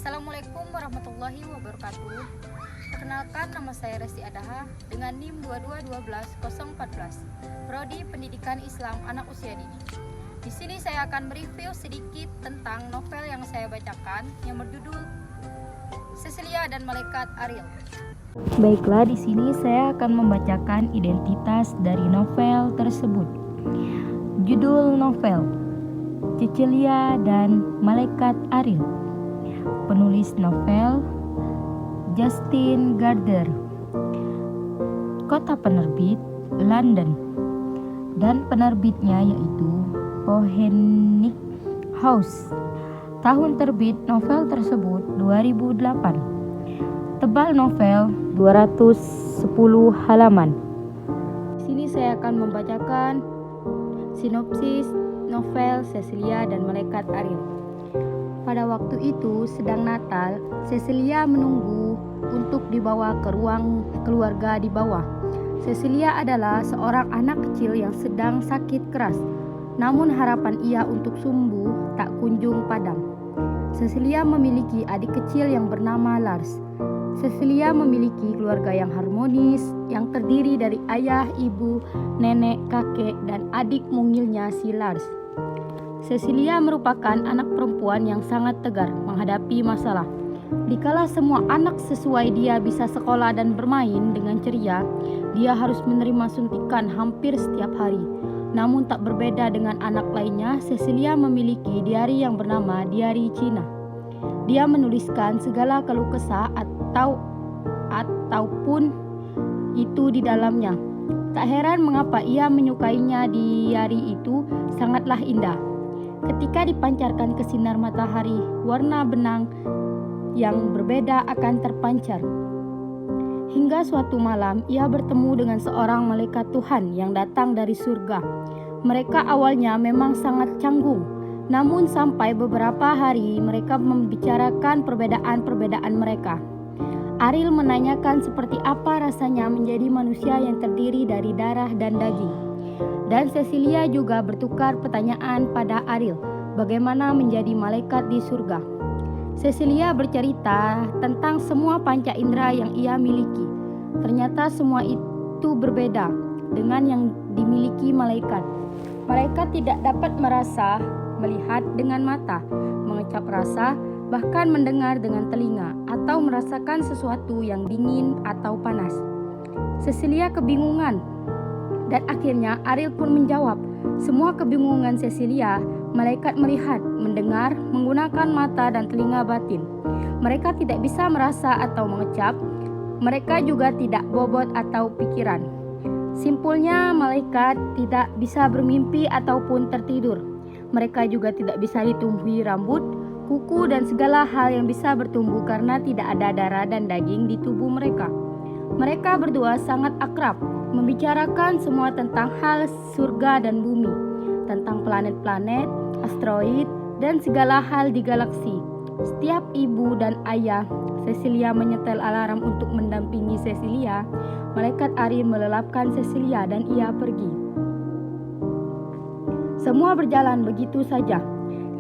Assalamualaikum warahmatullahi wabarakatuh. Perkenalkan, nama saya Resti Adaha dengan NIM 2212014, Prodi Pendidikan Islam Anak Usia Dini. Di sini saya akan mereview sedikit tentang novel yang saya bacakan yang berjudul Cecilia dan Malaikat Ariel. Baiklah, di sini saya akan membacakan identitas dari novel tersebut. Judul novel Cecilia dan Malaikat Ariel. Penulis novel Justin Gardner. Kota penerbit London. Dan penerbitnya yaitu Phoenix House. Tahun terbit novel tersebut 2008. Tebal novel 210 halaman. Di sini saya akan membacakan sinopsis novel Cecilia dan Malaikat Ariel. Pada waktu itu sedang Natal, Cecilia menunggu untuk dibawa ke ruang keluarga di bawah. Cecilia adalah seorang anak kecil yang sedang sakit keras, namun harapan ia untuk sembuh tak kunjung padam. Cecilia memiliki adik kecil yang bernama Lars. Cecilia memiliki keluarga yang harmonis, yang terdiri dari ayah, ibu, nenek, kakek, dan adik mungilnya si Lars. Cecilia merupakan anak perempuan yang sangat tegar menghadapi masalah. Dikala semua anak sesuai dia bisa sekolah dan bermain dengan ceria, dia harus menerima suntikan hampir setiap hari. Namun tak berbeda dengan anak lainnya, Cecilia memiliki diari yang bernama Diari Cina. Dia menuliskan segala keluh kesah ataupun itu di dalamnya. Tak heran mengapa ia menyukainya. Diari itu sangatlah indah. Ketika dipancarkan ke sinar matahari, warna benang yang berbeda akan terpancar. Hingga suatu malam, ia bertemu dengan seorang malaikat Tuhan yang datang dari surga. Mereka awalnya memang sangat canggung, namun sampai beberapa hari mereka membicarakan perbedaan-perbedaan mereka. Ariel menanyakan seperti apa rasanya menjadi manusia yang terdiri dari darah dan daging. Dan Cecilia juga bertukar pertanyaan pada Ariel, bagaimana menjadi malaikat di surga. Cecilia bercerita tentang semua panca indera yang ia miliki. Ternyata semua itu berbeda dengan yang dimiliki malaikat. Malaikat tidak dapat merasa, melihat dengan mata, mengecap rasa, bahkan mendengar dengan telinga, atau merasakan sesuatu yang dingin atau panas. Cecilia kebingungan. Dan akhirnya Ariel pun menjawab semua kebingungan Cecilia. Malaikat melihat, mendengar, menggunakan mata dan telinga batin. Mereka tidak bisa merasa atau mengecap. Mereka juga tidak bobot atau pikiran. Simpulnya, malaikat tidak bisa bermimpi ataupun tertidur. Mereka juga tidak bisa ditumbuhi rambut, kuku, dan segala hal yang bisa bertumbuh karena tidak ada darah dan daging di tubuh mereka. Mereka berdua sangat akrab, membicarakan semua tentang hal surga dan bumi, tentang planet-planet, asteroid, dan segala hal di galaksi. Setiap ibu dan ayah Cecilia menyetel alarm untuk mendampingi Cecilia. Malaikat Ariel melelapkan Cecilia dan ia pergi. Semua berjalan begitu saja,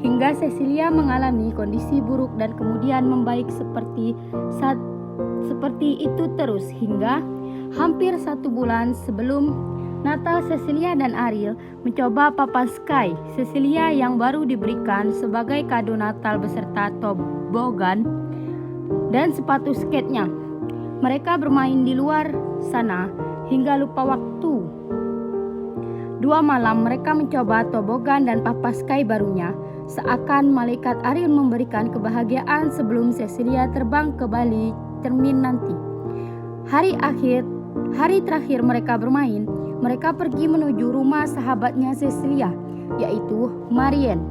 hingga Cecilia mengalami kondisi buruk dan kemudian membaik seperti itu terus hingga hampir 1 bulan sebelum Natal. Cecilia dan Ariel mencoba papan ski Cecilia yang baru diberikan sebagai kado Natal beserta tobogan dan sepatu skate-nya. Mereka bermain di luar sana hingga lupa waktu. 2 malam mereka mencoba tobogan dan papan ski barunya, seakan malaikat Ariel memberikan kebahagiaan sebelum Cecilia terbang ke Bali termin nanti. Hari terakhir mereka bermain, mereka pergi menuju rumah sahabatnya Cecilia, yaitu Marianne.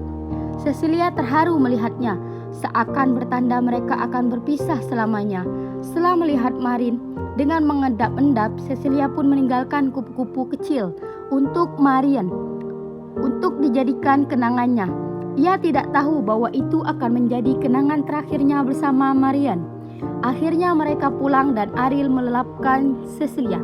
Cecilia terharu melihatnya, seakan bertanda mereka akan berpisah selamanya. Setelah melihat Marianne dengan mengendap-endap, Cecilia pun meninggalkan kupu-kupu kecil untuk Marianne, untuk dijadikan kenangannya. Ia tidak tahu bahwa itu akan menjadi kenangan terakhirnya bersama Marianne. Akhirnya mereka pulang dan Ariel melelapkan Cecilia.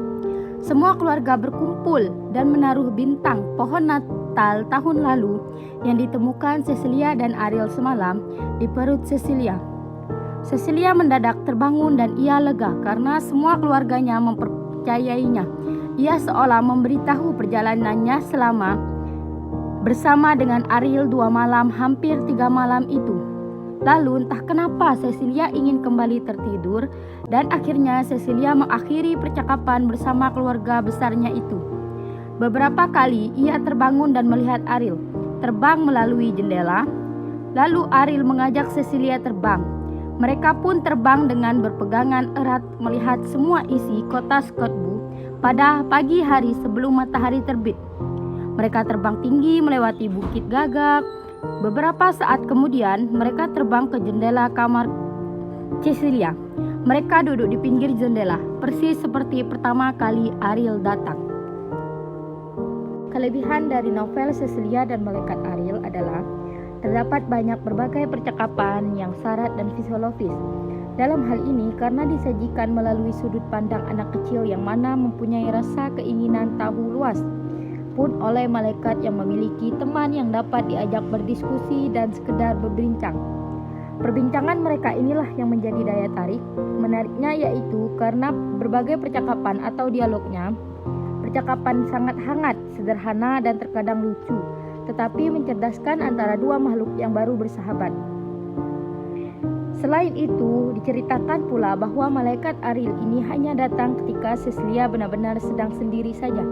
Semua keluarga berkumpul dan menaruh bintang pohon Natal tahun lalu yang ditemukan Cecilia dan Ariel semalam di perut Cecilia. Cecilia mendadak terbangun dan ia lega karena semua keluarganya mempercayainya. Ia seolah memberitahu perjalanannya selama bersama dengan Ariel 2 malam, hampir 3 malam itu. Lalu entah kenapa Cecilia ingin kembali tertidur dan akhirnya Cecilia mengakhiri percakapan bersama keluarga besarnya itu. Beberapa kali ia terbangun dan melihat Ariel terbang melalui jendela. Lalu Ariel mengajak Cecilia terbang. Mereka pun terbang dengan berpegangan erat melihat semua isi kota Skotbu pada pagi hari sebelum matahari terbit. Mereka terbang tinggi melewati bukit gagak. Beberapa saat kemudian mereka terbang ke jendela kamar Cecilia. Mereka duduk di pinggir jendela, persis seperti pertama kali Ariel datang. Kelebihan dari novel Cecilia dan Malaikat Ariel adalah terdapat banyak berbagai percakapan yang syarat dan fisiologis. Dalam hal ini karena disajikan melalui sudut pandang anak kecil yang mana mempunyai rasa keinginan tahu luas, pun oleh malaikat yang memiliki teman yang dapat diajak berdiskusi dan sekedar berbincang. Perbincangan mereka inilah yang menjadi daya tarik. Menariknya yaitu karena berbagai percakapan atau dialognya, percakapan sangat hangat, sederhana dan terkadang lucu, tetapi mencerdaskan antara dua makhluk yang baru bersahabat. Selain itu, diceritakan pula bahwa malaikat Ariel ini hanya datang ketika Cecilia benar-benar sedang sendiri saja.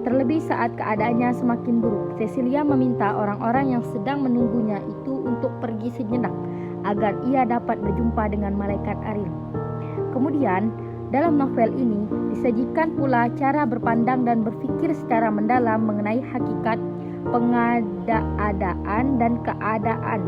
Terlebih saat keadaannya semakin buruk, Cecilia meminta orang-orang yang sedang menunggunya itu untuk pergi sejenak agar ia dapat berjumpa dengan malaikat Ariel. Kemudian, dalam novel ini disajikan pula cara berpandang dan berpikir secara mendalam mengenai hakikat pengada-adaan dan keadaan.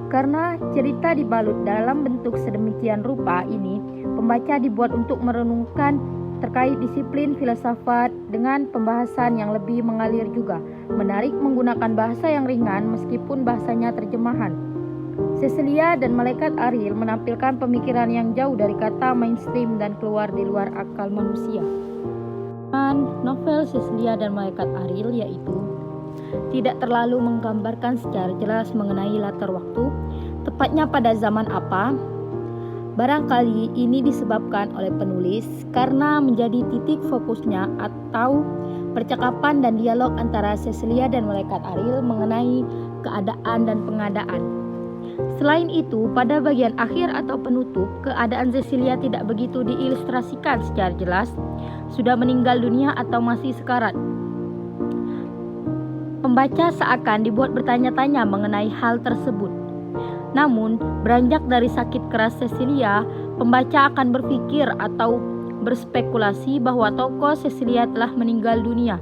Karena cerita dibalut dalam bentuk sedemikian rupa ini, pembaca dibuat untuk merenungkan terkait disiplin filsafat dengan pembahasan yang lebih mengalir juga. Menarik menggunakan bahasa yang ringan meskipun bahasanya terjemahan. Cecilia dan malaikat Ariel menampilkan pemikiran yang jauh dari kata mainstream dan keluar di luar akal manusia. Novel Cecilia dan malaikat Ariel yaitu tidak terlalu menggambarkan secara jelas mengenai latar waktu, tepatnya pada zaman apa. Barangkali ini disebabkan oleh penulis karena menjadi titik fokusnya atau percakapan dan dialog antara Cecilia dan malaikat Ariel mengenai keadaan dan pengadaan. Selain itu, pada bagian akhir atau penutup, keadaan Cecilia tidak begitu diilustrasikan secara jelas, sudah meninggal dunia atau masih sekarat. Pembaca seakan dibuat bertanya-tanya mengenai hal tersebut. Namun, beranjak dari sakit keras Cecilia, pembaca akan berpikir atau berspekulasi bahwa tokoh Cecilia telah meninggal dunia.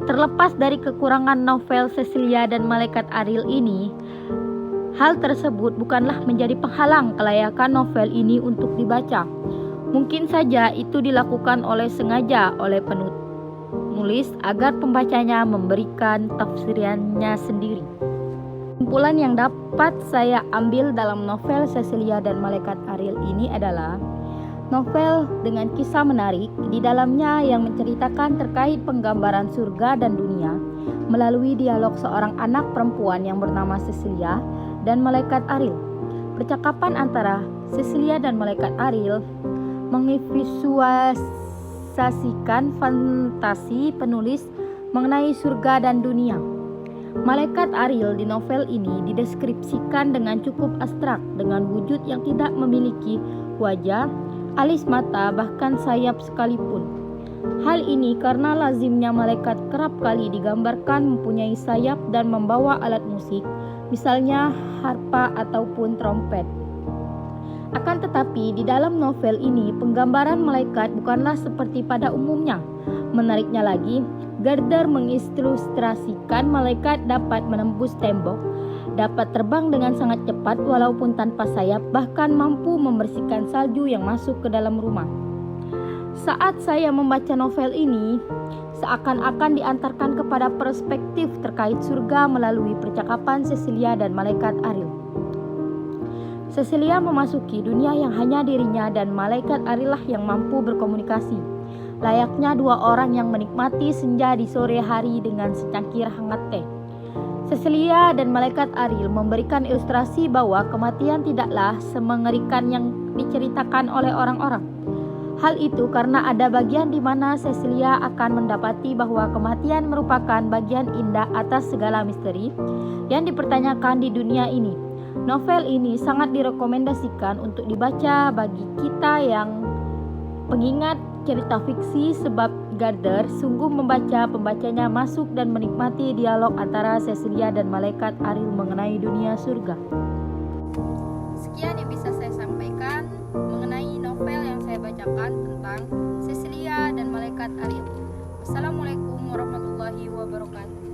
Terlepas dari kekurangan novel Cecilia dan malaikat Ariel ini, hal tersebut bukanlah menjadi penghalang kelayakan novel ini untuk dibaca. Mungkin saja itu dilakukan sengaja oleh penulis agar pembacanya memberikan tafsirannya sendiri. Kesimpulan yang dapat saya ambil dalam novel Cecilia dan malaikat Ariel ini adalah novel dengan kisah menarik di dalamnya yang menceritakan terkait penggambaran surga dan dunia melalui dialog seorang anak perempuan yang bernama Cecilia dan malaikat Ariel. Percakapan antara Cecilia dan malaikat Ariel mengvisualisasikan fantasi penulis mengenai surga dan dunia. Malaikat Ariel di novel ini dideskripsikan dengan cukup abstrak, dengan wujud yang tidak memiliki wajah, alis mata, bahkan sayap sekalipun. Hal ini karena lazimnya malaikat kerap kali digambarkan mempunyai sayap dan membawa alat musik, misalnya harpa ataupun trompet. Akan tetapi di dalam novel ini penggambaran malaikat bukanlah seperti pada umumnya. Menariknya lagi, Gardner mengilustrasikan malaikat dapat menembus tembok, dapat terbang dengan sangat cepat walaupun tanpa sayap, bahkan mampu membersihkan salju yang masuk ke dalam rumah. Saat saya membaca novel ini, seakan-akan diantarkan kepada perspektif terkait surga melalui percakapan Cecilia dan malaikat Ariel. Cecilia memasuki dunia yang hanya dirinya dan malaikat Ariel lah yang mampu berkomunikasi. Layaknya dua orang yang menikmati senja di sore hari dengan secangkir hangat teh. Cecilia dan Malaikat Ariel memberikan ilustrasi bahwa kematian tidaklah semengerikan yang diceritakan oleh orang-orang. Hal itu karena ada bagian di mana Cecilia akan mendapati bahwa kematian merupakan bagian indah atas segala misteri yang dipertanyakan di dunia ini. Novel ini sangat direkomendasikan untuk dibaca bagi kita yang pengingat cerita fiksi, sebab Gardner sungguh membaca pembacanya masuk dan menikmati dialog antara Cecilia dan Malaikat Ariel mengenai dunia surga. Sekian yang bisa saya sampaikan mengenai novel yang saya bacakan tentang Cecilia dan Malaikat Ariel. Wassalamualaikum warahmatullahi wabarakatuh.